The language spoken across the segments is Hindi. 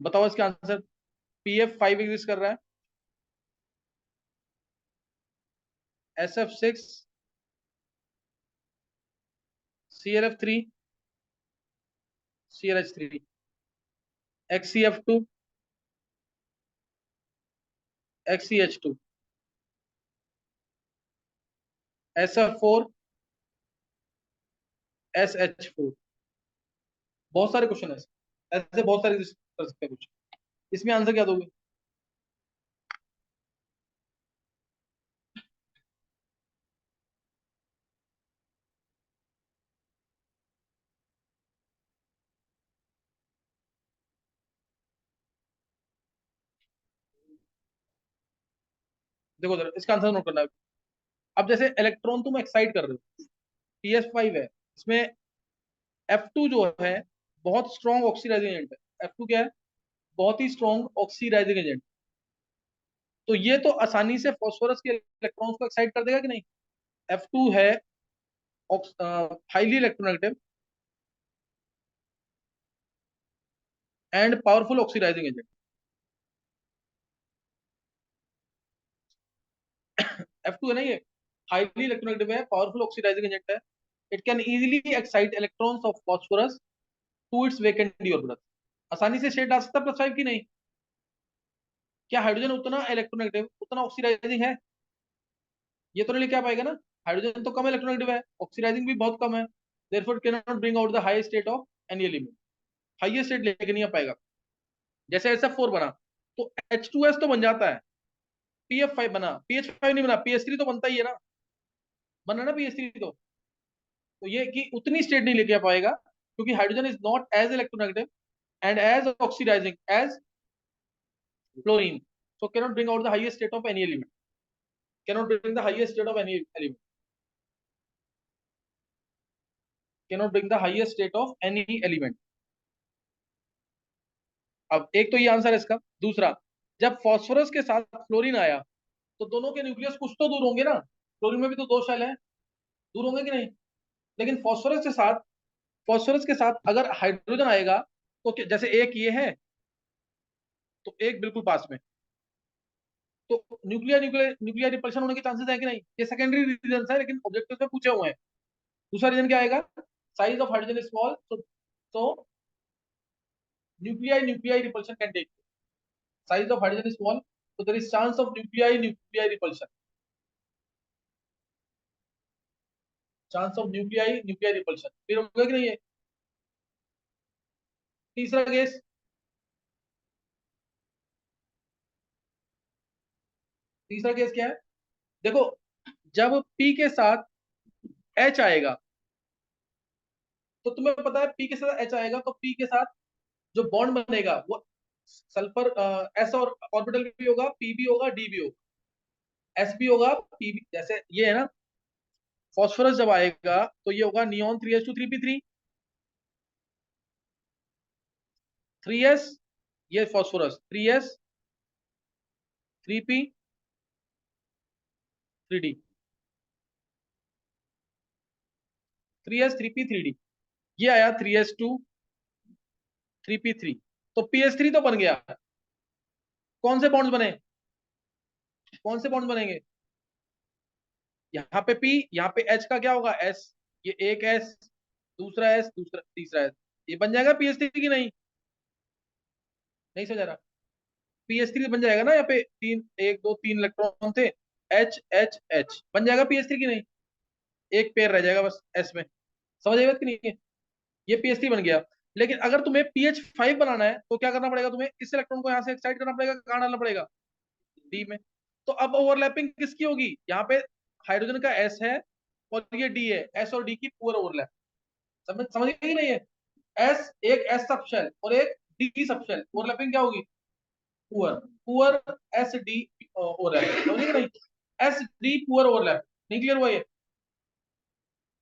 बताओ इसका आंसर। PF5 एग्जिस्ट कर रहा है, SF6, ClF3, ClH3, XCF2, XCH2, SF4, SH4। बहुत सारे क्वेश्चन है ऐसे, बहुत सारे कर सकते हैं कुछ। इसमें आंसर क्या दोगे? देखो जरा इसका आंसर नोट करना है। अब जैसे इलेक्ट्रॉन तुम एक्साइट कर रहे हो, PS5 है, इसमें F2 जो है बहुत स्ट्रॉन्ग ऑक्सीडाइजिंग एजेंट है। F2 क्या है? बहुत ही स्ट्रॉन्ग ऑक्सीडाइजिंग एजेंट। तो ये तो आसानी से फास्फोरस के इलेक्ट्रॉन्स को एक्साइट कर देगा कि नहीं? F2 है highly electronegative and powerful oxidising agent. F2 है ना ये, हाईली इलेक्ट्रोनेगेटिव है, पावरफुल ऑक्सीडाइजिंग एजेंट है। It can easily excite electrons of phosphorus to its vacant d orbital. आसानी से शेड डाल सकता है +5 की नहीं? क्या हाइड्रोजन उतना इलेक्ट्रोनेगेटिव, उतना ऑक्सीडाइजिंग है? ये तो नहीं लेके आ पाएगा ना। हाइड्रोजन तो कम इलेक्ट्रोनेगेटिव है, ऑक्सीडाइजिंग भी बहुत कम है। Therefore can not bring out the highest state of any element. Highest state लेके नहीं आ पाएगा। जैसे SF4 बना तो H2S तो बन जाता है, PF5 बना, PH5 नहीं बना, PS3 तो बनता ही है ना, बना ना PS3 तो ये कि उतनी स्टेट नहीं लेके आ पाएगा, क्योंकि hydrogen is not as electronegative and as oxidising as fluorine, so cannot bring out the highest state of any element, cannot bring the highest state of any element, cannot bring the highest state of any element। अब एक तो ये आंसर है इसका। दूसरा, जब फास्फोरस के साथ फ्लोरीन आया तो दोनों के न्यूक्लियस कुछ तो दूर होंगे ना, क्लोरीन में भी तो 2 शेल है, दूर होंगे कि नहीं? लेकिन फास्फोरस के साथ अगर हाइड्रोजन आएगा तो जैसे एक ये है तो एक बिल्कुल पास में, तो न्यूक्लियर न्यूक्लियर न्यूक्लियर रिपल्शन होने के चांसेस है कि नहीं? ये सेकेंडरी रीजन है, लेकिन ऑब्जेक्टिव में पूछे हुए हैं। दूसरा रीजन क्या आएगा? Size of hydrogen is small, तो nuclear repulsion can take. Size of hydrogen is small, so there is chance of nuclei repulsion, chance of nuclear repulsion फिर होगा कि नहीं है? तीसरा केस, तीसरा केस क्या है? देखो, जब P के साथ H आएगा तो तुम्हें पता है P के साथ H आएगा तो P के साथ जो बॉन्ड बनेगा वो सल्फर S और ऑर्बिटल भी होगा, P भी होगा, D भी होगा, S भी होगा, P भी। जैसे ये है ना, फॉस्फोरस जब आएगा तो ये होगा नियॉन 3s2 3p3, 3s, ये phosphorus 3s 3p 3d, 3s 3p 3d, ये आया 3s2 3p3, तो PS3 तो बन गया। कौन से बॉन्ड्स बने? कौन से बॉन्ड बनेंगे? यहाँ पे P, यहाँ पे H का क्या होगा? S, ये एक S, दूसरा S, दूसरा तीसरा S, ये बन जाएगा PS3 की नहीं? नहीं समझ रहा? PS3 बन जाएगा ना, यहाँ पे तीन, एक दो तीन इलेक्ट्रॉन थे, H बन जाएगा PS3 की नहीं? एक पेयर रह जाएगा बस S में। समझ आई बात कि नहीं है? ये PS3 बन गया। लेकिन अगर तुम्हें PH5 बनाना है तो क्या करना पड़ेगा? तुम्हें इस इलेक्ट्रॉन को यहाँ से एक्साइट करना पड़ेगा, कहाँ डालना पड़ेगा? D में। तो अब ओवरलैपिंग किसकी होगी? यहाँ पे हाइड्रोजन का S है और ये D है, S और D की पुअर ओवरलैप। समझ गई नहीं है? S, एक S सब शेल और एक D सब शेल, ओवरलैपिंग क्या होगी? पुअर, पुअर SD ओवरलैप, समझ गई नहीं? SD poor overlap. नहीं क्लियर हुआ ये?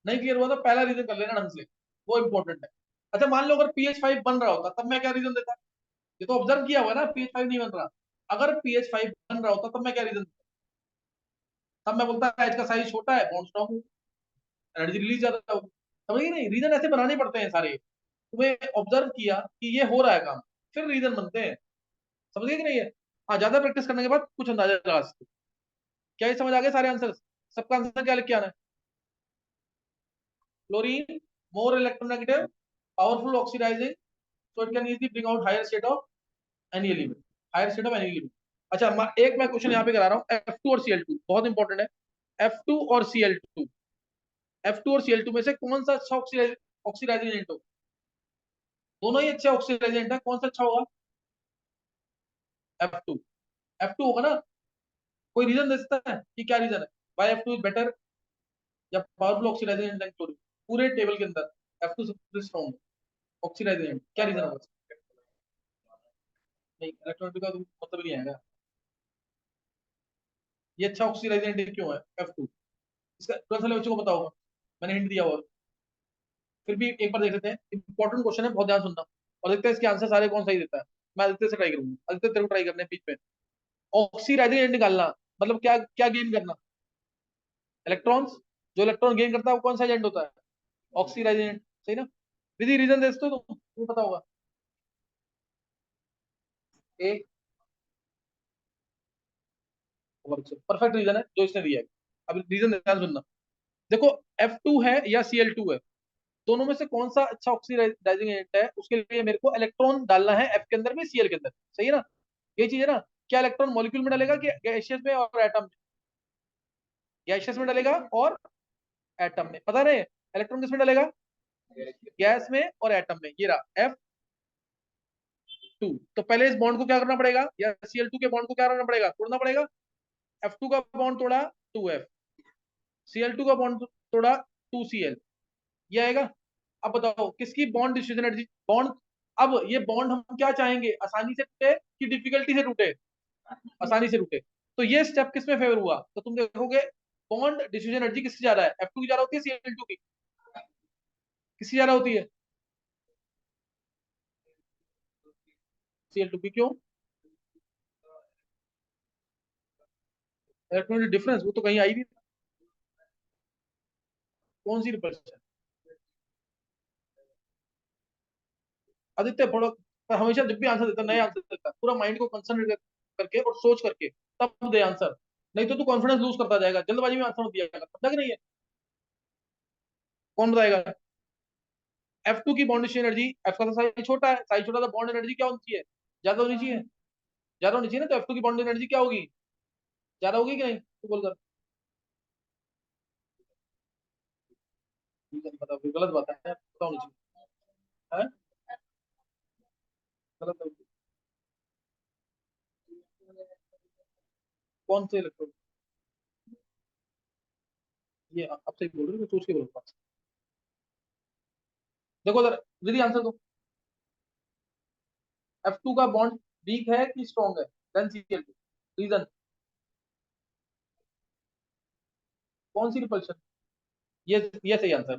नहीं क्लियर हुआ तो पहला रीजन कर लेना ढंग से, वो इंपॉर्टेंट है। अच्छा मान लो अगर PH5 बन रहा होता तब मैं क्या रीजन देता? ये तो ऑब्जर्व किया हुआ ना PH5 नहीं बन रहा। अगर PH5 बन रहा होता तब मैं क्या रीजन देता? तब मैं बोलता H का साइज छोटा है, बॉन्ड स्ट्रॉन्ग हो, एनर्जी रिलीज ज्यादा होगी। समझ गए नहीं? रीजन ऐसे बनाने पड़ते हैं सारे। तुम्हें ऑब्जर्व किया कि ये हो रहा है काम, फिर रीजन बनते हैं। समझ गए कि नहीं है? हाँ, ज्यादा प्रैक्टिस करने के बाद कुछ अंदाजा लगा सकते हो। क्या ये समझ आ गए सारे आंसर? सबका आंसर क्या लिख के आना है? Chlorine more electronegative, powerful oxidising, so it can easily bring out higher state of any element, higher state of any element। अच्छा, एक मैं क्वेश्चन यहाँ पे करा रहा हूँ, F2 और Cl2 बहुत इंपॉर्टेंट है। F2 और Cl2, F2 और Cl2 में से कौन सा अच्छा ऑक्सीडाइजिंग एजेंट हो? दोनों ही अच्छे ऑक्सीडाइजेंट है, कौन सा अच्छा होगा? F2। F2 होगा ना? कोई रीजन दे सकता है कि क्या रीजन है वाई F2 इज बेटर या powerful oxidising agent than chlorine? पूरे टेबल के अंदर F2 सबसे स्ट्रॉन्ग ऑक्सीडाइजिंग एजेंट, क्या रीजन होगा? नहीं, इलेक्ट्रॉनिक का तो मतलब नहीं आएगा। ये अच्छा ऑक्सीडाइजिंग एजेंट क्यों है F2? इसका 12th वाले बच्चों को पता होगा, मैंने हिंट दिया हुआ। फिर भी एक बार देख लेते हैं, इंपॉर्टेंट क्वेश्चन है, बहुत ध्यान सुनना। और देखते हैं इसके आंसर सारे कौन सही देता है। मैं आदित्य से ट्राई करूंगा, आदित्य तेरे को ट्राई करने बीच में। ऑक्सीडाइजिंग एजेंट निकालना मतलब क्या क्या गेन करना? इलेक्ट्रॉन्स। जो इलेक्ट्रॉन गेन करता है वो कौन सा एजेंट होता है? ऑक्सीडाइजिंग एजेंट, सही ना? विधि रीजन दे तो तुम्हें पता होगा। ए परफेक्ट रीजन है जो इसने दिया है। अब रीजन ध्यान सुनना। देखो, F2 है या Cl2 है, दोनों में से कौन सा अच्छा ऑक्सीडाइजिंग एजेंट है, उसके लिए मेरे को इलेक्ट्रॉन डालना है F के अंदर में, Cl के अंदर, सही है ना? ये चीज है ना? क्या इलेक्ट्रॉन मॉलिक्यूल में डालेगा कि गैसियस में और एटम में? गैसियस में डालेगा और एटम में, पता नहीं इलेक्ट्रॉन किस में डालेगा? गैस में और एटम में। ये रहा F2। तो पहले इस बॉन्ड को क्या करना पड़ेगा, या Cl2 के बॉन्ड को क्या करना पड़ेगा? तोड़ना पड़ेगा। F2 का बॉन्ड तोड़ा, 2F। Cl2 का बॉन्ड तोड़ा, 2Cl। ये आएगा। अब बताओ किसकी बॉन्ड डिस्ट्रीब्यूशन एनर्जी, बॉन्ड। अब ये बॉन्ड हम क्या चाहेंगे, आसानी से टूटे कि डिफिकल्टी से टूटे? आसानी से टूटे। तो ये स्टेप किस में फेवर हुआ? तो तुम देखोगे बॉन्ड डिस्ट्रीब्यूशन एनर्जी किसकी ज्यादा है, F2 की ज्यादा होती है Cl2 की? किसकी ज्यादा होती है? Cl2 की। क्यों? इलेक्ट्रॉनिक डिफरेंस वो तो कहीं आई नहीं। कौन सी रिपल्शन? आदित्य थोड़ा, पर हमेशा जब भी आंसर देता नया आंसर देता है, पूरा माइंड को कंसंट्रेट करके और सोच करके तब दे आंसर। नहीं तो तू कॉन्फिडेंस लूज करता जाएगा, जल्दबाजी में आंसर मत दिया कर, समझा कि नहीं है? कौन बताएगा? F2 की बॉन्ड एनर्जी, F का तो साइज छोटा है, साइज छोटा, तो बॉन्ड एनर्जी क्या होनी चाहिए? ज्यादा होनी चाहिए। ज्यादा होनी चाहिए ना, तो F2 की बॉन्ड एनर्जी क्या होगी? ज्यादा होगी कि नहीं, तू बोलकर। मुझे नहीं पता, फिर गलत बात है, पता होनी चाहिए। है? गलत है। कौन से इलेक्ट्रॉन? ये आप सही बोल रहे हो, सोच के बोलो। देखो उधर, विधि आंसर दो। F2 का बॉन्ड वीक है कि स्ट्रॉन्ग है देन Cl2? रीजन? कौन सी रिपल्शन? ये सही आंसर है।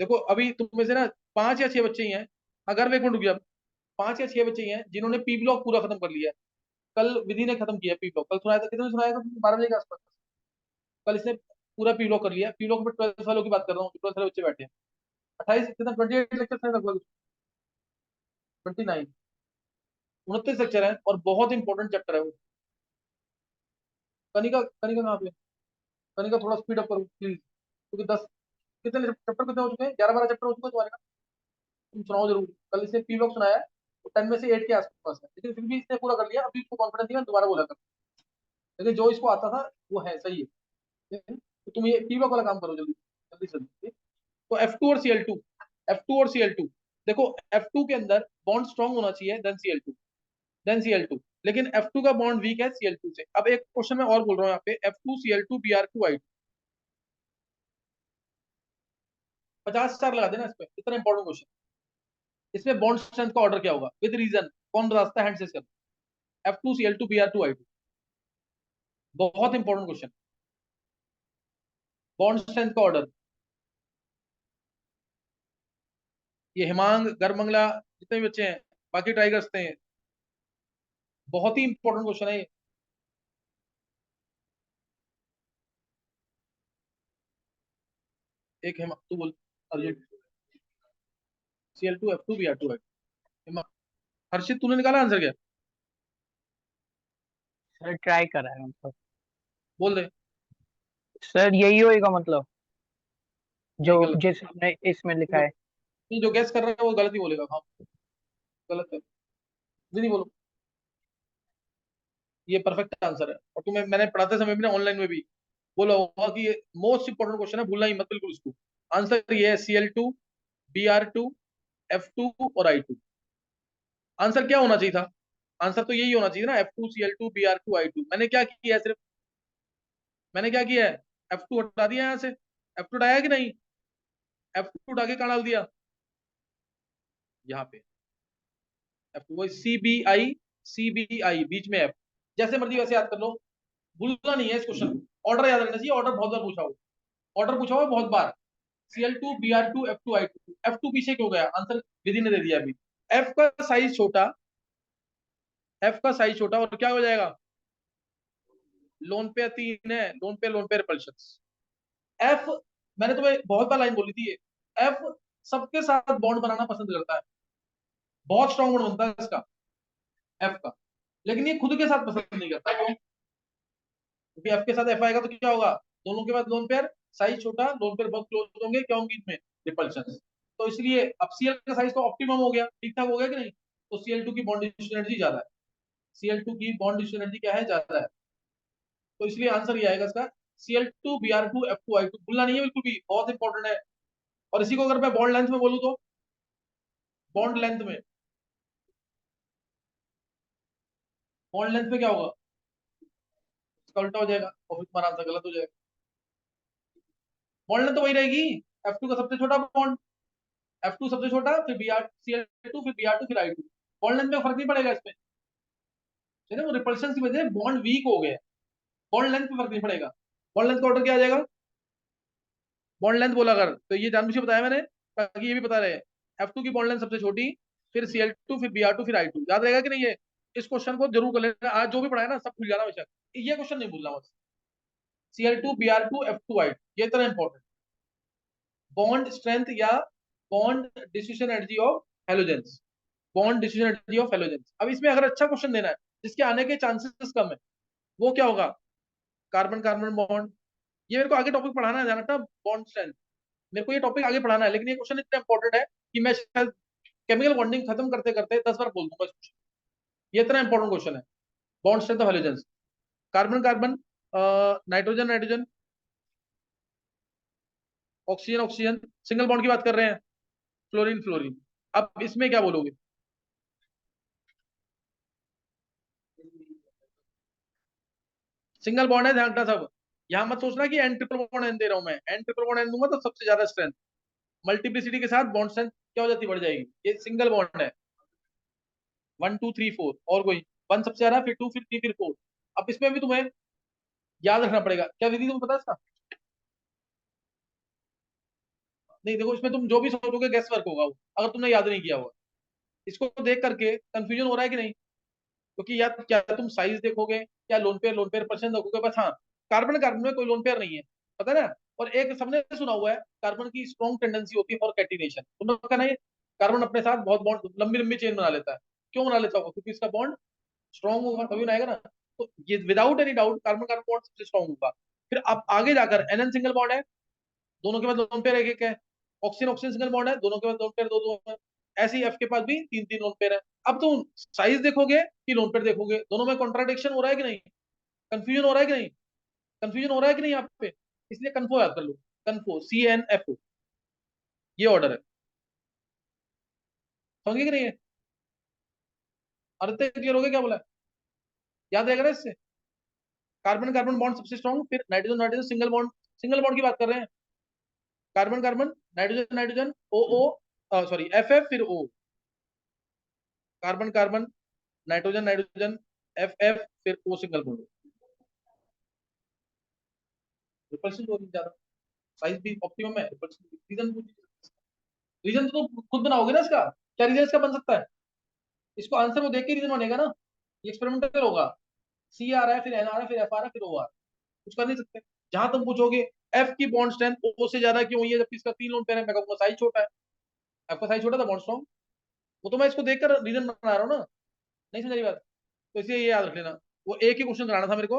देखो अभी तुम में से ना 5 या 6 बच्चे ही हैं, अगर एक मिनट रुक गया, 5 या 6 बच्चे ही हैं जिन्होंने पी ब्लॉक पूरा खत्म कर लिया है। कल विधि ने खत्म किया पी ब्लॉक, कल सुनाया था, कितने सुनाया था? 12 बजे के आसपास। कल इसने पूरा पी ब्लॉक कर लिया। पी ब्लॉक में 12th वालों की बात कर रहा हूँ, 12th वाले बच्चे बैठे हैं। 28 कितना, 28 लेक्चर है लगभग, 29, 29 लेक्चर है, और बहुत इंपॉर्टेंट चैप्टर है वो। कनिका, कनिका कहाँ पे? कनिका थोड़ा स्पीड अप करो प्लीज, क्योंकि 10, कितने चैप्टर कितने हो चुके हैं? 11-12 चैप्टर हो चुके हैं तुम्हारे ना। तुम सुनाओ जरूर। कल इसने पी ब्लॉक सुनाया है, तो 10 में से 8 के आसपास है, लेकिन फिर भी इसने पूरा कर लिया। अभी इसको कॉन्फिडेंस नहीं है, दोबारा बोला कर, लेकिन जो इसको आता था वो है सही है। ठीक है? तो तुम ये पी ब्लॉक वाला काम करो जल्दी, जल्दी से जल्दी। तो F2 और Cl2, देखो F2 के अंदर बॉन्ड स्ट्रॉन्ग होना चाहिए देन Cl2, लेकिन F2 का बॉन्ड वीक है Cl2 से। अब एक क्वेश्चन मैं और बोल रहा हूँ यहाँ पे, F2Cl2Br2I, 50 स्टार लगा देना इस पे, इतना इंपॉर्टेंट क्वेश्चन। इसमें बॉन्ड स्ट्रेंथ का ऑर्डर क्या होगा विद रीजन? कौन रास्ता हैंड से कर? F2Cl2Br2I, बहुत इंपॉर्टेंट क्वेश्चन। बॉन्ड स्ट्रेंथ का ऑर्डर, ये हिमांग गर्मंगला जितने भी बच्चे हैं, बाकी ट्राई करते हैं, बहुत ही इंपॉर्टेंट क्वेश्चन है ये। एक हिमा, तू बोल अर्जुन। Cl2 F2 Br2 है। हर्षित तूने निकाला आंसर क्या? सर ट्राई करा है मतलब। बोल दे। सर यही होएगा मतलब, जो नहीं, गलत। जिस हमने इसमें लिखा जो है। जो गैस कर रहा है वो गलत ही बोलेगा। हाँ, गलत है। जी नहीं बोलो। ये परफेक्ट आंसर है, और तुम्हें मैंने पढ़ाते समय भी ना ऑनलाइन में भी बोला होगा कि ये मोस्ट इंपॉर्टेंट क्वेश्चन है, भूलना ही मत बिल्कुल इसको। आंसर ये है Cl2, Br2, F2 और I2। आंसर क्या होना चाहिए था? आंसर तो यही होना चाहिए ना, F2Cl2 Br2 I2। मैंने क्या किया है सिर्फ, मैंने क्या किया है, F2 हटा दिया यहाँ से। F2 हटाया कि नहीं? F2 उठा के कहाँ डाल दिया? यहाँ पे। F2 वही CBI बीच में F। जैसे मर्जी वैसे याद कर लो, भूलना नहीं है इस क्वेश्चन को। ऑर्डर याद रखना चाहिए, ऑर्डर बहुत बार पूछा हो, ऑर्डर पूछा हुआ है बहुत बार। Cl2 Br2 F2 I2। F2 पीछे क्यों गया? आंसर विधि ने दे दिया अभी। एफ का साइज छोटा, एफ का साइज छोटा, और क्या हो जाएगा? लोन पे 3 है, लोन पे रिपल्शन। एफ, मैंने तुम्हें बहुत बार लाइन बोली थी ये, एफ सबके साथ बॉन्ड बनाना पसंद करता है, बहुत स्ट्रॉन्ग बॉन्ड बनता है इसका, एफ का। लेकिन ये खुद के साथ पसंद नहीं करता, क्यों? क्योंकि एफ के साथ एफ आएगा तो क्या होगा? दोनों के बाद लोन पेयर, साइज छोटा, लोन पेयर बहुत क्लोज होंगे, क्या होंगी इसमें? रिपल्शन। तो इसलिए अब सीएल का साइज तो ऑप्टिमम हो गया, ठीक ठाक हो गया कि नहीं? तो Cl2 की बॉन्ड एनर्जी ज्यादा है, Cl2 की बॉन्ड एनर्जी क्या है? ज्यादा है। तो इसलिए आंसर ये आएगा इसका, Cl2 Br2 F2 I2। भूलना नहीं है बिल्कुल भी, बहुत इंपॉर्टेंट है। और इसी को अगर मैं बॉन्ड लेंथ में बोलूँ तो, बॉन्ड लेंथ में, बॉन्ड लेंथ में क्या होगा? इसका उल्टा हो जाएगा और फिर तुम्हारा आंसर गलत हो जाएगा। बॉन्ड लेंथ तो वही रहेगी, F2 का सबसे छोटा बॉन्ड, F2 सबसे छोटा, फिर Cl2, फिर Br2, फिर I2। बॉन्ड लेंथ में फर्क नहीं पड़ेगा इसमें, है ना? वो रिपल्शन की वजह से बॉन्ड वीक हो गया, बॉन्ड लेंथ में फर्क नहीं पड़ेगा। बॉन्ड लेंथ का ऑर्डर क्या आ जाएगा? बॉन्ड लेंथ बोला कर तो ये जानबूझ के बताया मैंने, ताकि ये भी पता रहे। F2 की बॉन्ड लेंथ सबसे छोटी, फिर Cl2, फिर Br2, फिर I2। याद रहेगा कि नहीं ये? इस क्वेश्चन को जरूर कर लेना, आज जो भी पढ़ा है ना सब भूल जाना बेशक, ये क्वेश्चन नहीं भूलना बस। Cl2 Br2 F2 I2, ये इतना इंपॉर्टेंट। बॉन्ड स्ट्रेंथ या bond distribution energy of halogens, bond distribution energy of halogens. अब इसमें अगर अच्छा क्वेश्चन देना है जिसके आने के चांसेस कम है, वो क्या होगा? Carbon carbon bond. ये मेरे को आगे टॉपिक पढ़ाना है, ध्यान रखना, बॉन्ड स्ट्रेंथ। मेरे को ये टॉपिक आगे पढ़ाना है, लेकिन ये क्वेश्चन इतना इंपॉर्टेंट है कि मैं शायद केमिकल बॉन्डिंग खत्म करते करते 10 बार बोल दूंगा इस क्वेश्चन। ये इतना इंपॉर्टेंट क्वेश्चन है, bond strength of halogens. Carbon carbon, nitrogen nitrogen, oxygen oxygen, single bond की बात कर रहे हैं, फ्लोरीन फ्लोरीन। अब इसमें क्या बोलोगे? सिंगल बॉन्ड है, ध्यान रखना सब। यहां मत सोचना कि एन ट्रिपल बॉन्ड एन दे रहा हूं मैं, एन ट्रिपल बॉन्ड एन दूंगा तो सबसे ज्यादा स्ट्रेंथ, मल्टीप्लिसिटी के साथ बॉन्ड स्ट्रेंथ क्या हो जाती? बढ़ जाएगी। ये सिंगल बॉन्ड है, 1 2 3 4, और कोई, वन सबसे ज्यादा, फिर टू, फिर थ्री, फिर फोर। अब इसमें भी तुम्हें याद रखना पड़ेगा, क्या विधि तुम्हें पता है इसका? नहीं देखो, इसमें तुम जो भी सोचोगे गैस वर्क होगा वो, अगर तुमने याद नहीं किया हुआ। इसको देख करके कंफ्यूजन हो रहा है कि नहीं? क्योंकि या क्या तुम साइज देखोगे, या लोन पेयर परसेंट देखोगे बस। हाँ, कार्बन कार्बन में कोई लोन पेयर नहीं है, पता है ना? और एक सबने सुना हुआ है, कार्बन की स्ट्रॉन्ग टेंडेंसी होती है फॉर कैटिनेशन। तुमने कहना है कार्बन अपने साथ बहुत बॉन्ड, लंबी लंबी चेन बना लेता है। क्यों बना लेता होगा? क्योंकि इसका बॉन्ड स्ट्रॉन्ग होगा तभी बनाएगा ना। तो ये without any doubt carbon carbon bond सबसे स्ट्रॉन्ग होगा। फिर आप आगे जाकर एन एन सिंगल बॉन्ड है, दोनों के पास लोन पेयर एक एक है। ऑक्सीजन ऑक्सीजन सिंगल बॉन्ड है, दोनों के पास लोन पेयर दो दो है। ऐसे ही एफ के पास भी 3 3 लोन पेयर है। अब तुम साइज देखोगे कि लोन पेयर देखोगे, दोनों में कॉन्ट्राडिक्शन हो रहा है कि नहीं? कंफ्यूजन हो रहा है कि नहीं? कंफ्यूजन हो रहा है कि नहीं यहाँ पे? इसलिए कन्फो याद कर लो, कन्फो, CNFO, ये ऑर्डर है। समझ गए कि नहीं है? अर्थ क्लियर हो गया क्या बोला है? याद रहेगा ना इससे? कार्बन कार्बन बॉन्ड सबसे स्ट्रॉन्ग, फिर nitrogen nitrogen single bond, single bond की बात कर रहे हैं। Carbon carbon, nitrogen nitrogen, O O, sorry F F, फिर O. Carbon carbon, nitrogen nitrogen, F F, फिर ओ सिंगल बॉन्ड। रिपल्शन तो नहीं ज्यादा, साइज भी ऑप्टिमम है, रिपल्शन। रीजन, रीजन तो तुम खुद बनाओगे ना इसका, क्या रीजन इसका बन सकता है? इसको आंसर वो देख के रीजन बनेगा ना, ये एक्सपेरिमेंटल होगा। सी आ रहा है, फिर एन आ रहा है, फिर एफ आ रहा है, फिर ओ आ रहा है, कुछ कर नहीं सकते। जहां तुम पूछोगे एफ की बॉन्ड स्ट्रेंथ ओ से ज्यादा क्यों हुई है जबकि इसका 3 लोन पेयर है, मैं कहूंगा साइज छोटा है। एफ का साइज छोटा था, बॉन्ड स्ट्रॉन्ग। वो तो मैं इसको देखकर रीजन बना रहा हूँ ना, नहीं समझ रही बात? तो इसलिए ये याद रख लेना। वो एक ही क्वेश्चन कराना था मेरे को,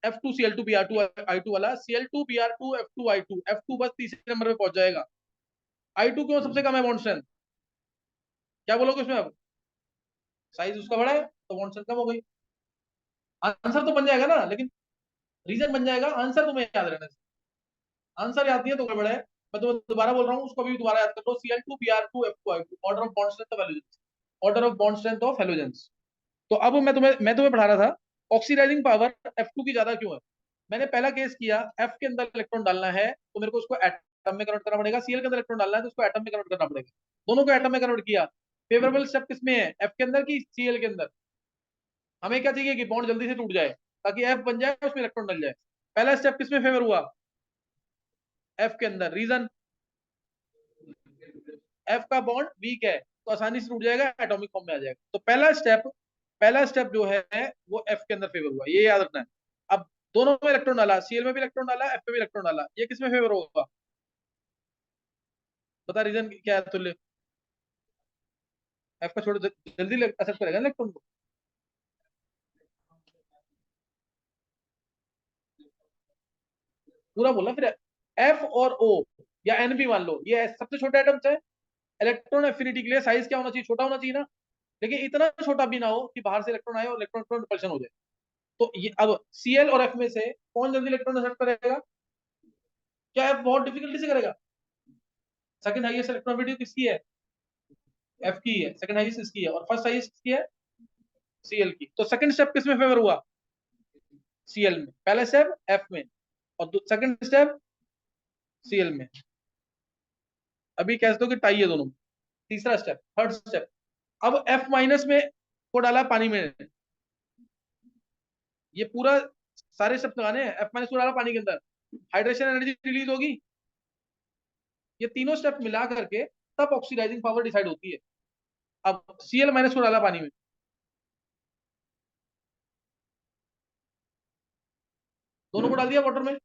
F2Cl2Br2I2 वाला, Cl2Br2F2I2, F2 बस तीसरे नंबर पे पहुंच जाएगा। I2 क्यों सबसे कम है बॉन्ड स्ट्रेंथ? क्या बोलोगे उसमें अब? साइज उसका बड़ा है तो बॉन्ड स्ट्रेंथ कम हो गई। आंसर तो बन जाएगा ना, लेकिन रीजन बन जाएगा, आंसर तुम्हें याद रहना चाहिए। आंसर याद नहीं है तो गड़बड़ है। मैं तुम्हें दोबारा बोल रहा हूँ, उसको भी दोबारा याद कर लो, Cl2Br2F2I2, order of bond strength of halogens, order of bond strength of halogens. तो अब मैं तुम्हें पढ़ा रहा था ऑक्सीडाइजिंग पावर F2 की ज्यादा क्यों है। मैंने पहला केस किया, F के अंदर इलेक्ट्रॉन डालना है तो मेरे को उसको एटम में कन्वर्ट करना पड़ेगा, Cl के अंदर इलेक्ट्रॉन डालना है तो उसको एटम में कन्वर्ट करना पड़ेगा। दोनों को एटम में कन्वर्ट किया। फेवरेबल स्टेप किसमें है, F के अंदर की Cl के अंदर? हमें क्या चाहिए कि बॉन्ड जल्दी से टूट जाए ताकि F बन जाए, उसमें इलेक्ट्रॉन डल जाए। पहला स्टेप किसमें फेवर हुआ, F के अंदर। रीजन, F का बॉन्ड वीक है तो आसानी से टूट जाएगा, एटॉमिक फॉर्म में आ जाएगा। तो पहला स्टेप जो है वो F के अंदर फेवर हुआ, ये याद रखना है। अब दोनों में इलेक्ट्रॉन डाला, Cl में भी इलेक्ट्रॉन डाला, F में भी इलेक्ट्रॉन डाला, ये किसमें फेवर होगा? बता रीजन क्या है तुल्य? F का छोड़, जल्दी असर करेगा ना इलेक्ट्रॉन को। पूरा बोला फिर। F और O या N भी मान लो, ये सबसे छोटे एटम्स है। इलेक्ट्रॉन एफिनिटी के लिए साइज क्या होना चाहिए, छोटा होना चाहिए ना, लेकिन इतना छोटा भी ना हो कि बाहर से इलेक्ट्रॉन आए और इलेक्ट्रॉन रिपल्शन हो जाए। तो ये अब Cl और F में से कौन जल्दी इलेक्ट्रॉन एक्सेप्ट करेगा? क्या F बहुत डिफिकल्टी से करेगा? सेकंड हाईएस्ट इलेक्ट्रोनिटी किसकी है? F की है। सेकंड हाईएस्ट इसकी है, और फर्स्ट हाईएस्ट किसकी है? Cl की। तो सेकंड स्टेप किस में फेवर हुआ? Cl में। पहला स्टेप F में, और सेकंड स्टेप Cl में। अभी कह दो कि टाई है दोनों में। तीसरा स्टेप, थर्ड स्टेप, अब F माइनस में को डाला पानी में। ये पूरा सारे स्टेप लगाने हैं। F माइनस को डाला पानी के अंदर, हाइड्रेशन एनर्जी रिलीज होगी। ये तीनों स्टेप मिला करके तब ऑक्सीडाइजिंग पावर डिसाइड होती है। अब Cl माइनस को डाला पानी में, दोनों को डाल दिया वाटर में।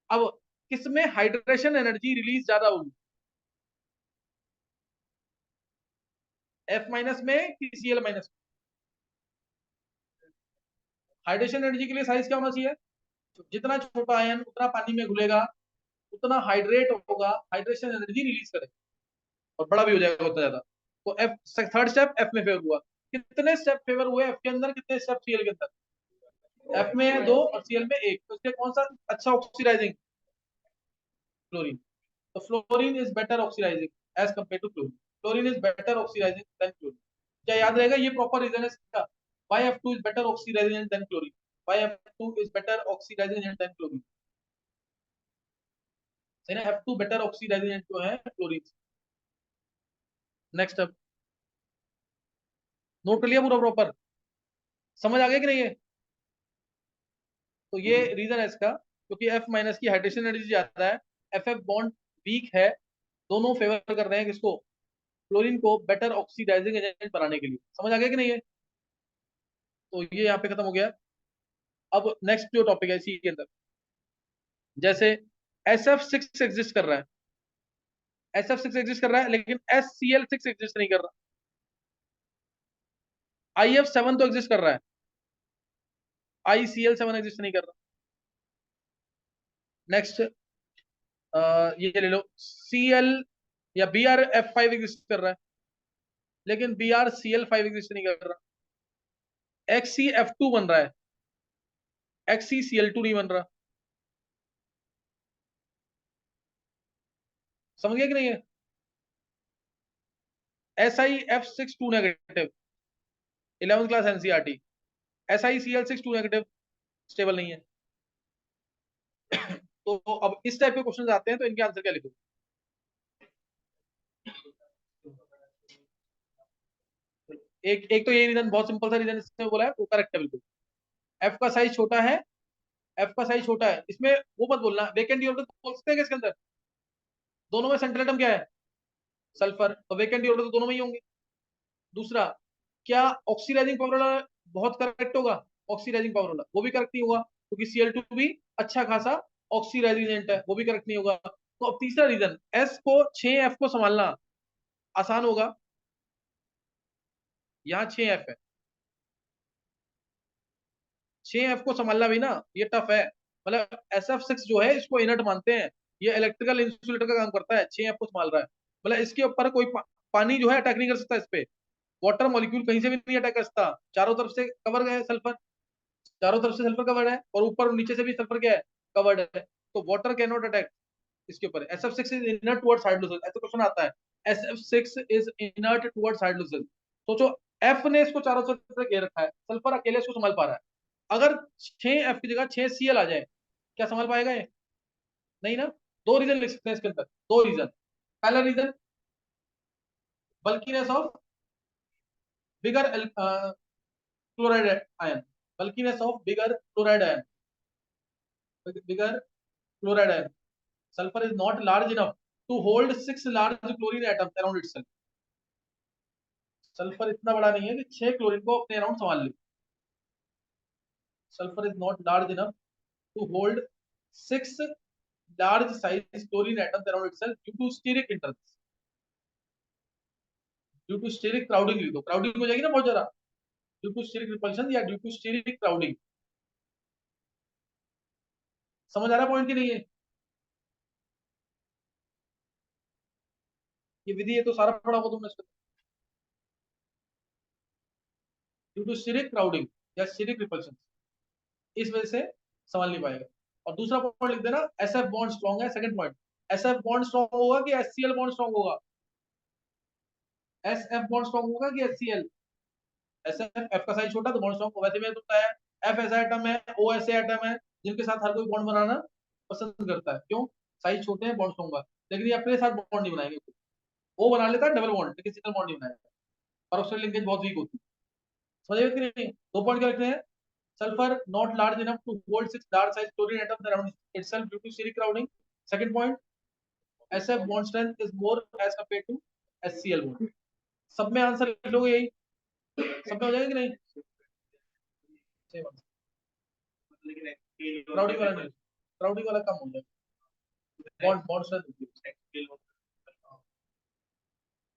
अब किसमें हाइड्रेशन एनर्जी रिलीज ज्यादा होगी, F माइनस में कि Cl माइनस में? हाइड्रेशन एनर्जी के लिए साइज क्या होना चाहिए? जितना छोटा आयन उतना पानी में घुलेगा, उतना हाइड्रेट होगा, हाइड्रेशन एनर्जी रिलीज करेगा, और बड़ा भी हो जाएगा उतना ज्यादा। तो F, थर्ड स्टेप F में फेवर हुआ। कितने स्टेप फेवर हुए F के अंदर, कितने स्टेप Cl के अंदर? F में है दो और Cl में एक, तो इसलिए कौन सा अच्छा ऑक्सीडाइजिंग? फ्लोरीन। तो fluorine is better oxidising as compare to chlorine. Fluorine is better oxidising than chlorine. क्या याद रहेगा, ये प्रॉपर रीजन है इसका, why F2 is better oxidizing agent than chlorine, why F2 is better oxidizing agent than chlorine। सही ना, F2 बेटर ऑक्सीडाइजिंग एजेंट जो है क्लोरीन। नेक्स्ट, अब नोट कर लिया पूरा प्रॉपर? समझ आ गया कि नहीं है? तो ये रीजन है इसका, क्योंकि F माइनस की हाइड्रेशन एनर्जी ज्यादा है, FF बॉन्ड वीक है। दोनों फेवर कर रहे हैं किसको? क्लोरीन को बेटर ऑक्सीडाइजिंग एजेंट बनाने के लिए। समझ आ गया कि नहीं है? तो ये यहाँ पे खत्म हो गया। अब नेक्स्ट जो टॉपिक है इसी के अंदर, जैसे SF6 एग्जिस्ट कर रहा है, SF6 एग्जिस्ट कर रहा है, लेकिन SCl6 एग्जिस्ट नहीं कर रहा। IF7 तो एग्जिस्ट कर रहा है, ICl7 एग्जिस्ट नहीं कर रहा। नेक्स्ट, ये ले लो, Cl या BrF5 एग्जिस्ट कर रहा है, लेकिन BrCl5 एग्जिस्ट नहीं कर रहा। XCF2 बन रहा है, XCCl2 नहीं बन रहा। समझ गया कि नहीं है? SiF6 2 negative, 11th class NCERT. SiCl6 2 negative, stable नहीं है। तो अब इस टाइप के क्वेश्चन आते हैं तो इनके आंसर क्या लिखो? एक एक तो ये रीजन, बहुत सिंपल सा रीजन इसमें बोला है, वो करेक्ट है बिल्कुल। एफ का साइज छोटा है, एफ का साइज छोटा है, इसमें वो मत बोलना वेकेंट ऑर्बिटल बोल सकते हैं इसके अंदर। दोनों में सेंट्रल एटम क्या है? सल्फर, तो वेकेंट ऑर्बिटल तो दोनों में ही होंगे। दूसरा, क्या ऑक्सीडाइजिंग पावर वाला बहुत करेक्ट होगा? ऑक्सीडाइजिंग पावर वाला वो भी करेक्ट नहीं होगा, क्योंकि Cl2 भी अच्छा खासा ऑक्सीडाइजिंग एजेंट है, वो भी करेक्ट नहीं होगा। तो अब तीसरा रीजन, S को 6F को संभालना आसान होगा, यहाँ 6F है। 6F को संभालना भी ना ये टफ है। मतलब SF6 जो है इसको इनर्ट मानते हैं, ये इलेक्ट्रिकल इंसुलेटर का काम करता है, 6F को संभाल रहा है। मतलब इसके ऊपर कोई पानी जो है अटैक नहीं कर सकता इस पे। वाटर मॉलिक्यूल कहीं से भी नहीं अटैक कर सकता, चारों तरफ से कवर है सल्फर, चारों तरफ से सल्फर कवर्ड है, और ऊपर और नीचे से भी सल्फर क्या है, कवर्ड है। तो वाटर कैन नॉट अटैक इसके ऊपर। SF6 is inert towards hydrogen, ऐसा क्वेश्चन आता है। SF6 is inert towards hydrogen. सोचो, एफ ने इसको चारों तरफ से घेर रखा है, सल्फर अकेले इसको संभाल पा रहा है। अगर 6F की जगह 6Cl आ जाए, क्या संभाल पाएगा ये? नहीं ना। दो रीजन लिख सकते हैं इसके अंदर, दो रीजन। पहला reason, bulkiness of bigger chloride ion, bulkiness of bigger chloride ion, bigger chloride ion. sulfur is not large enough to hold 6 large chlorine atoms around itself। Sulphur इतना बड़ा नहीं है कि 6 क्लोरीन को अपने अराउंड संभाल ले। sulfur is not large enough to hold 6 large size chlorine atoms around itself due to steric interns, due to steric crowding. लिख दो, क्राउडिंग हो जाएगी ना बहुत ज्यादा, ड्यू टू स्टेरिक रिपल्शन या ड्यू टू स्टेरिक क्राउडिंग। समझ आ रहा पॉइंट की नहीं है? ये विधि है तो सारा पढ़ा होगा तुमने इसको। ड्यू टू स्टेरिक क्राउडिंग या स्टेरिक रिपल्शन, इस वजह से संभाल नहीं पाएगा। और दूसरा पॉइंट लिख देना, SF बॉन्ड स्ट्रॉन्ग है। Second point, SF bond strong होगा कि HCl बॉन्ड स्ट्रॉन्ग होगा? SF बॉन्ड स्ट्रॉन्ग होगा कि HCl? SF, F का साइज छोटा तो बॉन्ड स्ट्रॉन्ग। वैसे मैंने बताया F ऐसा एटम है, O ऐसे एटम है जिनके साथ हर कोई बॉन्ड बनाना पसंद करता है। क्यों? साइज छोटे हैं, बॉन्ड स्ट्रॉन्ग है। लेकिन ये अपने साथ बॉन्ड नहीं बनाएंगे। वो बना लेता है डबल बॉन्ड, लेकिन सिंगल बॉन्ड नहीं बनाएगा। पेरोक्साइड लिंकेज बहुत वीक होती है। समझे कि नहीं? दो पॉइंट क्या रखने हैं? sulfur not large enough to hold 6 large size chlorine atoms around itself due to steric crowding। Second point, SF bond strength is more as compared to HCl bond। सब में आंसर लिख लोगे यही, सब में हो जाएगा कि नहीं? क्राउडिंग वाला नहीं, क्राउडिंग वाला कम हो जाएगा, बॉन्ड बॉन्ड स्ट्रेंथ।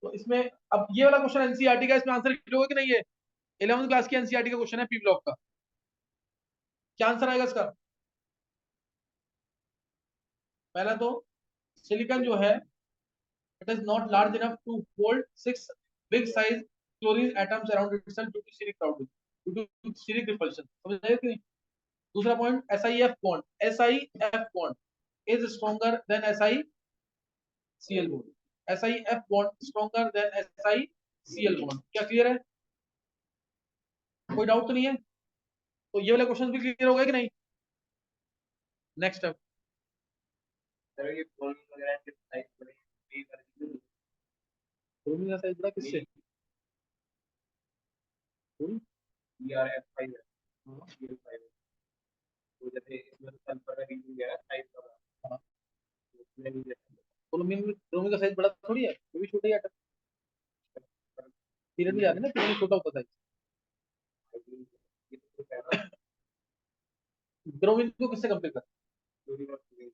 तो इसमें अब ये वाला क्वेश्चन एनसीईआरटी का, इसमें आंसर लिख लोगे कि नहीं? ये 11th क्लास की एनसीईआरटी का क्वेश्चन है, पी ब्लॉक का। क्या आंसर आएगा इसका? पहला तो सिलिकॉन जो है, it is not large enough to hold 6 big size chlorine atoms around itself due to steric crowding, due to steric repulsion। समझ आया कि नहीं? दूसरा point, SiF bond is stronger than SiCl bond। SiF bond stronger than SiCl bond। क्या क्लियर है? कोई डाउट तो नहीं है? तो ये वाले क्वेश्चन भी क्लियर हो गए कि नहीं? नेक्स्ट अब ब्रोमीन का साइज बड़ा किससे? BRF5 है। हाँ, BRF5 है। तो जैसे इसमें सल्फर का रीडिंग है साइज का। हाँ, ब्रोमीन ब्रोमीन का साइज बड़ा थोड़ी है, वो भी छोटा ही आता है। पीरियड में जाते हैं ना, पीरियड छोटा होता है। ब्रोमीन को किससे कंपेयर करते हैं?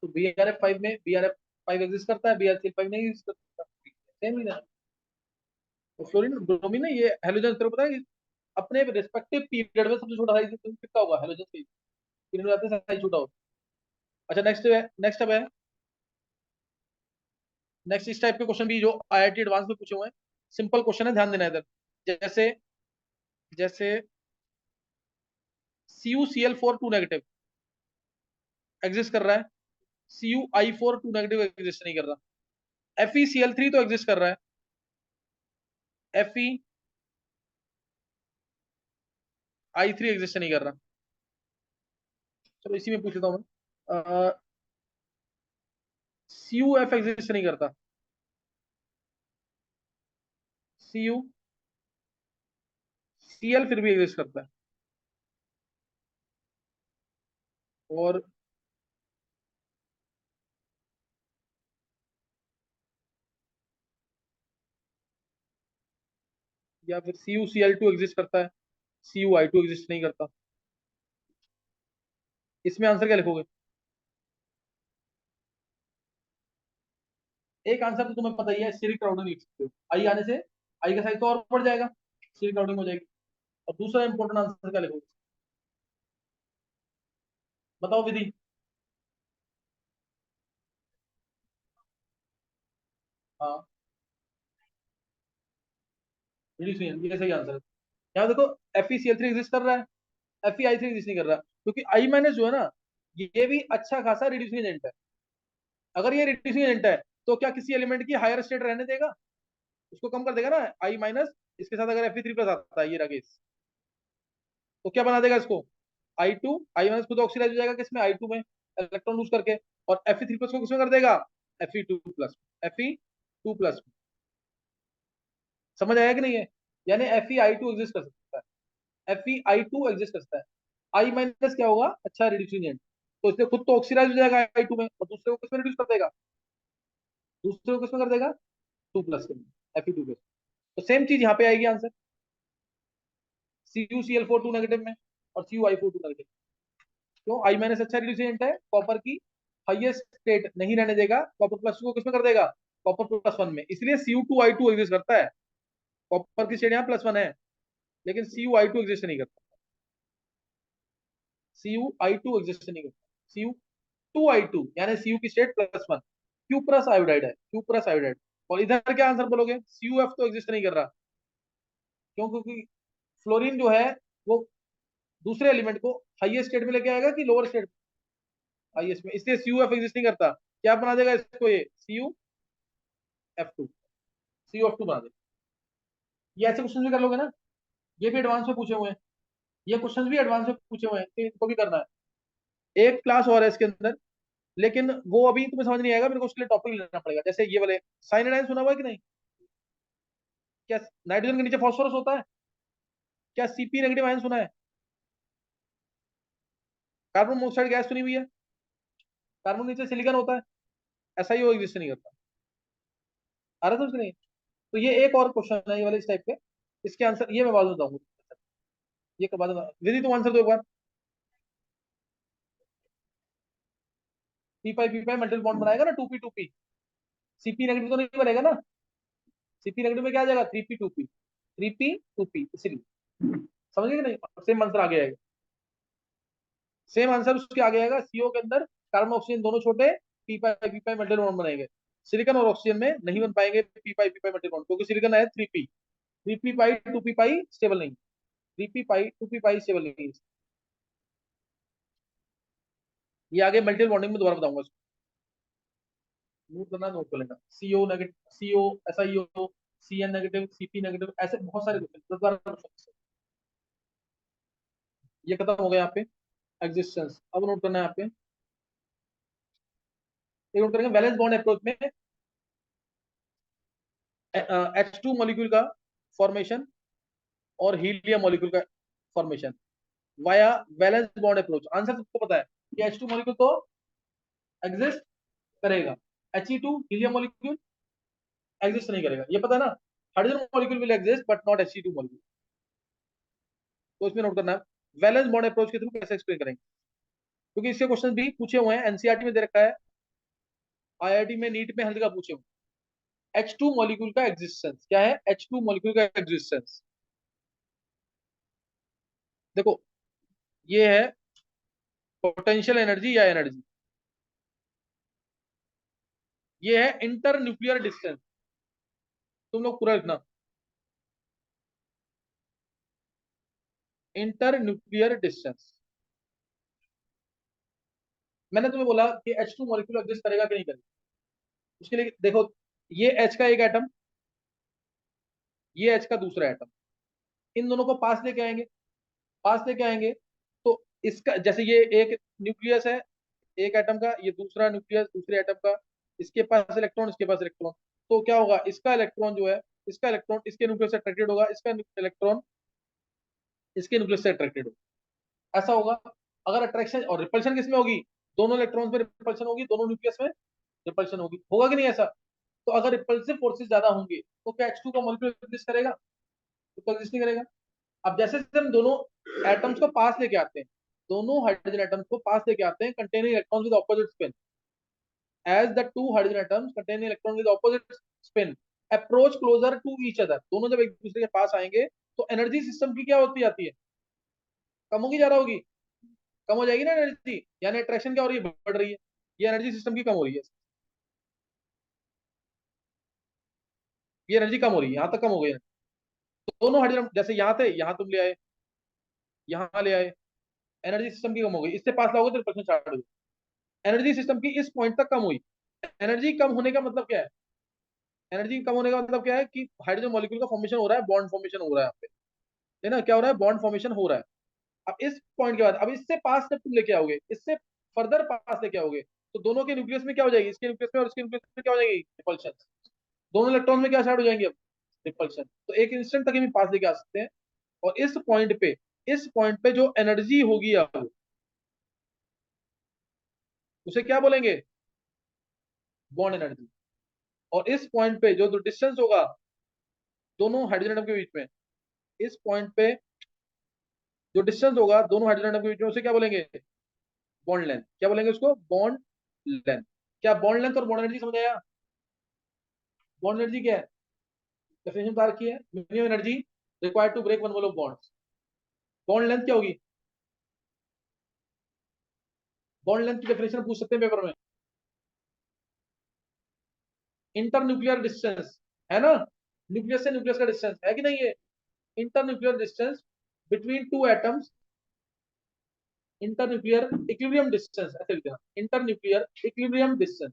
तो BRF5 में BRF5 एग्जिस्ट करता है, BRCl5 नहीं एग्जिस्ट करता। सेम ही ना। तो फ्लोरीन ब्रोमीन है, ये हेलोजन तेरे को पता है अपने रिस्पेक्टिव पीरियड में सबसे छोटा साइज कितना होगा हेलोजन से? पीरियड में जाते हैं साइज छोटा होता है। अच्छा नेक्स्ट है, नेक्स्ट अब है, नेक्स्ट इस टाइप के क्वेश्चन भी जो IIT एडवांस में पूछे हुए हैं। सिंपल क्वेश्चन है, ध्यान देना इधर। जैसे जैसे CuCl4 2 नेगेटिव एग्जिस्ट कर रहा है, CuI4 2 नेगेटिव एग्जिस्ट नहीं कर रहा। FeCl3 तो एग्जिस्ट कर रहा है, FeI3 एग्जिस्ट नहीं कर रहा। चलो इसी में पूछ लेता हूँ मैं। CuF एग्जिस्ट नहीं करता, CuCl फिर भी एग्जिस्ट करता है। और या फिर CuCl2 एग्जिस्ट करता है, CuI2 एग्जिस्ट नहीं करता। इसमें आंसर क्या लिखोगे? एक आंसर तो तुम्हें पता ही है, स्टेरिक क्राउडिंग लिख सकते हो। आई आने से आई का साइज तो और बढ़ जाएगा। सी रिकॉर्डिंग हो जाएगी। और दूसरा इंपॉर्टेंट आंसर क्या लिखोगे? बताओ विधि। हाँ, रिड्यूसिंग, ये सही आंसर है। यहाँ देखो, FeCl3 एग्जिस्ट कर रहा है, FeI3 एग्जिस्ट नहीं कर रहा, क्योंकि I माइनस जो है ना, ये भी अच्छा खासा रिड्यूसिंग एजेंट है। अगर ये रिड्यूसिंग एजेंट है तो क्या किसी एलिमेंट की हायर स्टेट रहने देगा? उसको कम कर देगा ना। I माइनस इसके साथ अगर Fe3 प्लस आता है, ये राकेश, तो क्या बना देगा इसको? I2, I माइनस खुद ऑक्सीडाइज हो जाएगा किसमें? I2 में, इलेक्ट्रॉन लूज करके। और Fe3 प्लस को किसमें कर देगा? Fe2 plus, Fe2 plus. समझ आया कि नहीं है? यानी FeI2 एग्जिस्ट कर सकता है, FeI2 एग्जिस्ट कर सकता है। I माइनस क्या होगा? अच्छा रिड्यूसिंग एजेंट, तो इसलिए खुद तो ऑक्सीडाइज हो जाएगा I2 में, और दूसरे को किसमें रिड्यूस कर देगा? दूसरे को किसमें कर देगा? 2 प्लस के में, Fe2 प्लस। तो सेम चीज यहाँ पे आएगी आंसर, CuCl4 2 नेगेटिव में, और CuI4 2 नेगेटिव। क्यों? I माइनस अच्छा रिड्यूसिंग एजेंट है, कॉपर की हाईएस्ट स्टेट नहीं रहने देगा, कॉपर प्लस को किसमें कर देगा? कॉपर+1 में, इसलिए Cu2I2 एग्जिस्ट करता है। कॉपर की स्टेट यहाँ +1 है, लेकिन Cu I2 एग्जिस्ट नहीं करता। Cu I2 एग्जिस्ट नहीं करता, Cu2I2 यानी Cu की स्टेट +1, Q प्लस आयोडाइड है, Q प्लस आयोडाइड। और इधर क्या आंसर बोलोगे? CuF तो एग्जिस्ट नहीं कर रहा। क्यों? क्योंकि फ्लोरीन जो है वो दूसरे एलिमेंट को हाईएस्ट स्टेट में लेके आएगा कि लोअर स्टेट? हाईएस्ट में, इसलिए CuF एग्जिस्ट नहीं करता। क्या बना देगा इसको? ये CuF2, CuF2 बना देगा। ये ऐसे क्वेश्चन भी कर लोगे ना, ये भी एडवांस में पूछे हुए हैं, ये क्वेश्चन भी एडवांस में पूछे हुए हैं, तो इनको भी करना है। एक क्लास और है इसके अंदर, लेकिन वो अभी तुम्हें समझ नहीं आएगा, मेरे को उसके लिए टॉपिक लेना पड़ेगा। जैसे ये वाले साइनाइड सुना हुआ है कि नहीं? क्या नाइट्रोजन के नीचे फॉस्फोरस होता है? क्या Cp नेगेटिव आयन सुना है? कार्बन मोनोऑक्साइड गैस सुनी हुई है? कार्बन नीचे सिलिकॉन होता है, ऐसा ही वो एग्जिस्ट नहीं करता। आ रहा था उसके नहीं? तो ये एक और क्वेश्चन है ये वाले इस टाइप के, इसके आंसर ये मैं बाद में बताऊंगा। ये कब बाद में, विधि तुम आंसर दो एक बार। P पाई मल्टीपल बॉन्ड बनाएगा ना, 2p2p। Cp नेगेटिव तो नहीं बनेगा ना? Cp नेगेटिव में क्या आ जाएगा? 3p2p, 3p2p, इसलिए समझ गए कि नहीं? सेम आंसर आगे आएगा, सेम आंसर उसके आगे आएगा। CO के अंदर कार्बन ऑक्सीजन दोनों छोटे, P पाई मल्टीपल बॉन्ड बनेंगे। सिलिकॉन और ऑक्सीजन में नहीं बन पाएंगे P पाई मल्टीपल बॉन्ड, क्योंकि सिलिकॉन है 3p, 3p पाई 2p पाई स्टेबल नहीं, 3p पाई 2p पाई स्टेबल नहीं। ये आगे मल्टीपल बॉन्डिंग में दोबारा बताऊंगा। नोट करना, नोट कर लेना। CO negative, CO, SiO, Cn negative, Cp negative, ऐसे बहुत सारे क्वेश्चन, 10 12 क्वेश्चन। ये खत्म हो गया यहाँ पे एग्जिस्टेंस। अब नोट करना है यहाँ पे, ये नोट करेंगे वैलेंस बॉन्ड अप्रोच में H2 मॉलिक्यूल का फॉर्मेशन और हीलियम मॉलिक्यूल का formation via valence bond approach. Answer सबको पता है कि H2 मॉलिक्यूल तो एग्जिस्ट करेगा, He2 हीलियम मॉलिक्यूल एग्जिस्ट नहीं करेगा, ये पता है ना? Hydrogen molecule will exist but not He2 molecule. तो इसमें नोट करना है वैलेंस बॉन्ड अप्रोच के थ्रू कैसे एक्सप्लेन करेंगे, क्योंकि इसके क्वेश्चन भी पूछे हुए हैं, एनसीईआरटी में दे रखा है, IIT में, नीट में हल्का पूछे हुए। H2 मॉलिक्यूल का एग्जिस्टेंस क्या है? H2 मॉलिक्यूल का एग्जिस्टेंस देखो, ये है पोटेंशियल एनर्जी या एनर्जी, ये है इंटर न्यूक्लियर डिस्टेंस। तुम लोग पूरा लिखना, इंटर न्यूक्लियर डिस्टेंस। मैंने तुम्हें बोला कि H2 मॉलिक्यूल एग्जिस्ट करेगा कि नहीं करेगा, उसके लिए देखो, ये H का एक एटम, ये H का दूसरा एटम, इन दोनों को पास लेके आएंगे, पास लेके आएंगे, तो इसका जैसे ये एक न्यूक्लियस है एक एटम का, ये दूसरा न्यूक्लियस दूसरे एटम का, इसके पास इलेक्ट्रॉन, इसके पास इलेक्ट्रॉन, तो क्या होगा? इसका इलेक्ट्रॉन जो है, इसका इलेक्ट्रॉन इसके न्यूक्लियस से अट्रैक्टेड होगा, इसका इलेक्ट्रॉन इसके न्यूक्लियस से अट्रैक्टेड होगा, ऐसा होगा। अगर अट्रैक्शन और रिपल्शन किसमें होगी? दोनों इलेक्ट्रॉन्स में रिपल्शन होगी, दोनों न्यूक्लियस में रिपल्शन होगी, होगा कि नहीं ऐसा? तो अगर रिपल्सिव फोर्सेस ज्यादा होंगे तो क्या H2 का मॉलिक्यूल एग्जिस्ट करेगा? तो एग्जिस्ट नहीं करेगा। अब जैसे हम दोनों एटम्स को पास लेके आते हैं, दोनों हाइड्रोजन एटम्स को पास लेके आते हैं containing electrons with opposite spin, as the two hydrogen atoms containing electron with opposite spin approach closer to each other, दोनों जब एक दूसरे के पास आएंगे तो एनर्जी सिस्टम की क्या होती जाती है, कम होगी ज्यादा होगी, कम हो जाएगी ना एनर्जी, यानी अट्रैक्शन क्या हो रही है, बढ़ रही है, ये एनर्जी सिस्टम की कम हो रही है, ये एनर्जी कम हो रही है, यहां तक कम हो गई है। तो दोनों हाइड्रोजन जैसे यहाँ थे, यहाँ तुम ले आए, यहाँ ले आए, एनर्जी सिस्टम की कम हो गई, इससे पास लाओगे तो रिपल्शन स्टार्ट हो गई, एनर्जी सिस्टम की इस पॉइंट तक कम हुई। एनर्जी कम होने का मतलब क्या है, एनर्जी कम होने का मतलब क्या है कि हाइड्रोजन मॉलिक्यूल का फॉर्मेशन हो रहा है, बॉन्ड फॉर्मेशन हो रहा है यहाँ पे, है ना, क्या हो रहा है, बॉन्ड फॉर्मेशन हो रहा है। अब इस पॉइंट के बाद अब इससे पास जब तुम लेके आओगे, इससे फर्दर पास लेके आओगे, तो दोनों के न्यूक्लियस में क्या हो जाएगी, इसके न्यूक्लियस में और इसके न्यूक्लियस में क्या हो जाएगी, रिपल्शन। दोनों इलेक्ट्रॉन में क्या स्टार्ट हो जाएंगे अब, रिपल्शन। तो एक इंस्टेंट तक हम पास लेके आ सकते हैं। और इस पॉइंट पे जो एनर्जी होगी अब, उसे क्या बोलेंगे, बॉन्ड एनर्जी। और इस पॉइंट पे जो डिस्टेंस होगा दोनों हाइड्रोजन एटम के बीच में, इस पॉइंट पे जो डिस्टेंस होगा दोनों हाइड्रोजन एटम के बीच में, उसे क्या बोलेंगे, बॉन्ड लेंथ। क्या बोलेंगे उसको, बॉन्ड लेंथ। क्या बॉन्ड लेंथ और बॉन्ड एनर्जी समझ आया, बॉन्ड एनर्जी क्या है, डेफिनेशन बता रखी है, minimum energy required to break one mole of bonds. Bond length क्या होगी, बॉन्ड लेंथ की डेफिनेशन पूछ सकते हैं पेपर में, इंटर न्यूक्लियर डिस्टेंस, है ना, न्यूक्लियस से न्यूक्लियस का डिस्टेंस है कि नहीं है, inter nuclear distance between two atoms, inter nuclear equilibrium distance, ऐसे लिखना, inter nuclear equilibrium distance.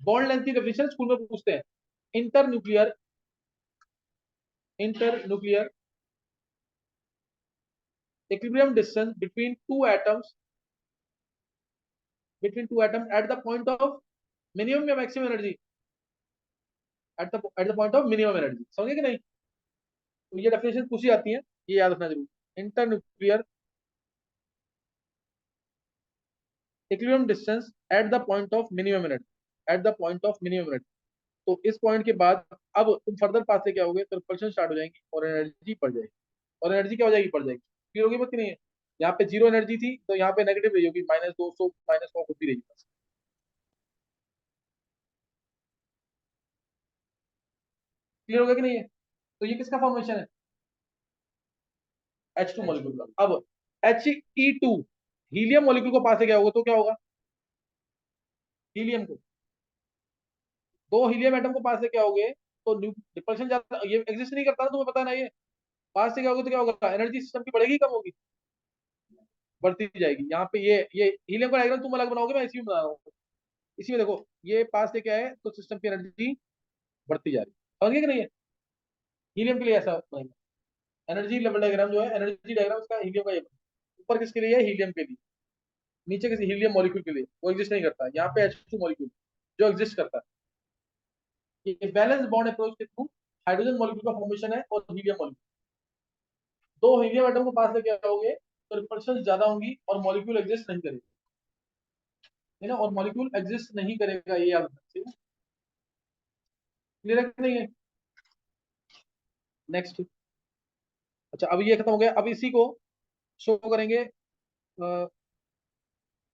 Bond length की डेफिनेशन स्कूल में पूछते हैं, inter nuclear equilibrium distance between two atoms at the point of minimum या maximum energy, at the point of minimum energy, समझे कि नहीं। तो ये डेफिनेशन पूछी जाती है, ये याद रखना जरूर, inter nuclear equilibrium distance at the point of minimum energy, at the point of minimum energy. तो इस पॉइंट के बाद अब तुम फर्दर पास लेके आओगे तो रिपल्शन स्टार्ट हो जाएंगी और एनर्जी बढ़ जाएगी, और एनर्जी क्या हो जाएगी, बढ़ जाएगी, क्लियर होगी बात कि नहीं है। यहाँ पे जीरो एनर्जी थी तो यहाँ पे नेगेटिव रही होगी, -200 -100 होती रहेगी, क्लियर होगा कि नहीं है। तो ये किसका फॉर्मेशन है, H2 मॉलिक्यूल का। अब He2 हीलियम मॉलिक्यूल को पास लेके आओगे तो क्या होगा, हीलियम को, दो हीलियम एटम को पास लेके आओगे तो रिपल्शन ज्यादा, ये एग्जिस्ट नहीं करता ना, तुम्हें पता है ना, ये पास लेके आओगे तो क्या होगा, एनर्जी सिस्टम की बढ़ेगी कम होगी, बढ़ती जाएगी। यहाँ पे ये हीलियम का डायग्राम तुम अलग बनाओगे, मैं इसी में बना रहा हूँ, इसी में देखो, ये पास लेके आए तो सिस्टम की एनर्जी बढ़ती जा रही है, समझ गए कि नहीं है। हीलियम के लिए ऐसा बनेगा एनर्जी लेवल डायग्राम, जो है एनर्जी डायग्राम इसका हीलियम का, ये ऊपर किसके लिए है, हीलियम के लिए, नीचे किसी हीलियम मॉलिक्यूल के लिए, वो एग्जिस्ट नहीं करता। यहाँ पे H2 मॉलिक्यूल जो एग्जिस्ट करता है, ये बैलेंस बॉन्ड अप्रोच के थ्रू हाइड्रोजन मॉलिक्यूल का फॉर्मेशन है और हीलियम मॉलिक्यूल, दो हीलियम एटम को पास लेके आओगे तो रिपल्शन ज्यादा होंगी और मॉलिक्यूल एग्जिस्ट नहीं करेगा, है ना, और मॉलिक्यूल एग्जिस्ट नहीं करेगा, ये याद रखना, क्लियर है कि नहीं है। नेक्स्ट, अच्छा अब ये खत्म हो गया, अब इसी को शो करेंगे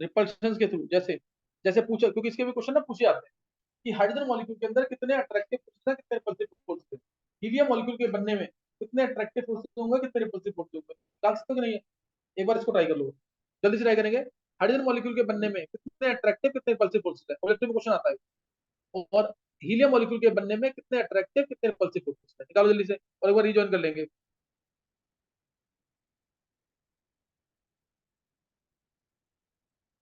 रिपल्शन के थ्रू, जैसे जैसे पूछा, क्योंकि इसके भी क्वेश्चन ना पूछे जाते हैं कि हाइड्रोजन मॉलिक्यूल के अंदर कितने अट्रैक्टिव फोर्सेस हैं, कितने रिपल्सिव फोर्सेस हैं, हीलियम मॉलिक्यूल के बनने में कितने अट्रैक्टिव फोर्सेस होंगे, कितने रिपल्सिव फोर्सेस होंगे, डाल सकते हो कि नहीं है, एक बार इसको ट्राई कर लो, जल्दी से ट्राई करेंगे। हाइड्रोजन मॉलिक्यूल के बनने में कितने अट्रैक्टिव कितने रिपल्सिव फोर्सेस है, ऑब्जेक्टिव क्वेश्चन आता है। और हीलियम मॉलिक्यूल के बनने में कितने अट्रैक्टिव कितने रिपल्सिव फोर्सेस है, निकालो जल्दी से, और एक बार रिजॉइन कर लेंगे।